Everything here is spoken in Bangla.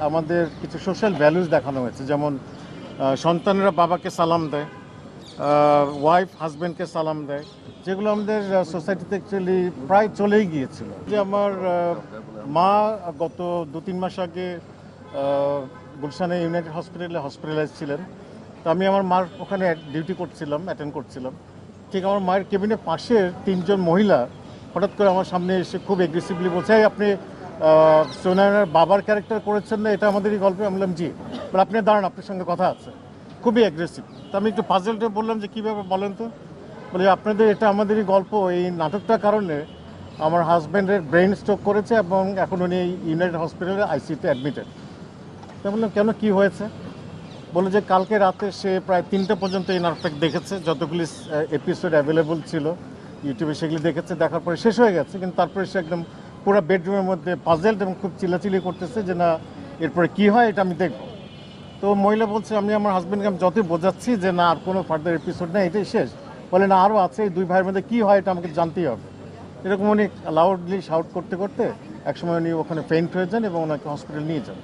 আমাদের কিছু সোশ্যাল ভ্যালুস দেখানো হয়েছে, যেমন সন্তানেরা বাবাকে সালাম দেয়, ওয়াইফ হাজব্যান্ডকে সালাম দেয়, যেগুলো আমাদের সোসাইটিতে অ্যাকচুয়ালি প্রায় চলেই গিয়েছিল। যে আমার মা গত 2-3 মাস আগে গুলশানে ইউনাইটেড হসপিটালাইজ ছিলেন। তো আমি আমার মার ওখানে ডিউটি করছিলাম, অ্যাটেন্ড করছিলাম। ঠিক আমার মায়ের কেবিনের পাশের 3জন মহিলা হঠাৎ করে আমার সামনে এসে খুব এগ্রেসিভলি বলছে, "এই আপনি সুনয়নার বাবার ক্যারেক্টার করেছেন না, এটা আমাদেরই গল্পে?" আমি বললাম জি। বলে, "আপনি দাঁড়ান, আপনার সঙ্গে কথা আছে।" খুবই অ্যাগ্রেসিভ। তো আমি একটু পাজেলটা বললাম যে কীভাবে বলেন তো। বলে, আপনাদের এটা আমাদেরই গল্প, এই নাটকটার কারণে আমার হাজব্যান্ডের ব্রেন স্ট্রোক করেছে এবং এখন উনি ইউনাইটেড হসপিটালে আইসিইউতে অ্যাডমিটেড। তো বললাম, কেন, কি হয়েছে? বলে যে কালকে রাতে সে প্রায় 3টা পর্যন্ত এই নাটকটা দেখেছে, যতগুলি এপিসোড অ্যাভেলেবল ছিল ইউটিউবে সেগুলি দেখেছে, দেখার পরে শেষ হয়ে গেছে, কিন্তু তারপরে সে একদম পুরো বেডরুমের মধ্যে পাজেলড এবং খুব চিল্লাচিল্লি করতেছে যে না এরপরে কী হয় এটা আমি দেখব। তো মহিলা বলছে, আমি আমার হাজব্যান্ডকে আমি যতই বোঝাচ্ছি যে না আর কোনো ফার্দার এপিসোড নেই, এটাই শেষ। বলে না আরও আছে, এই 2 ভাইয়ের মধ্যে কী হয় এটা আমাকে জানতেই হবে। এরকম উনি লাউডলি শাউট করতে করতে একসময় উনি ওখানে ফেইন্ট হয়ে যান এবং ওনাকে হসপিটাল নিয়ে যান।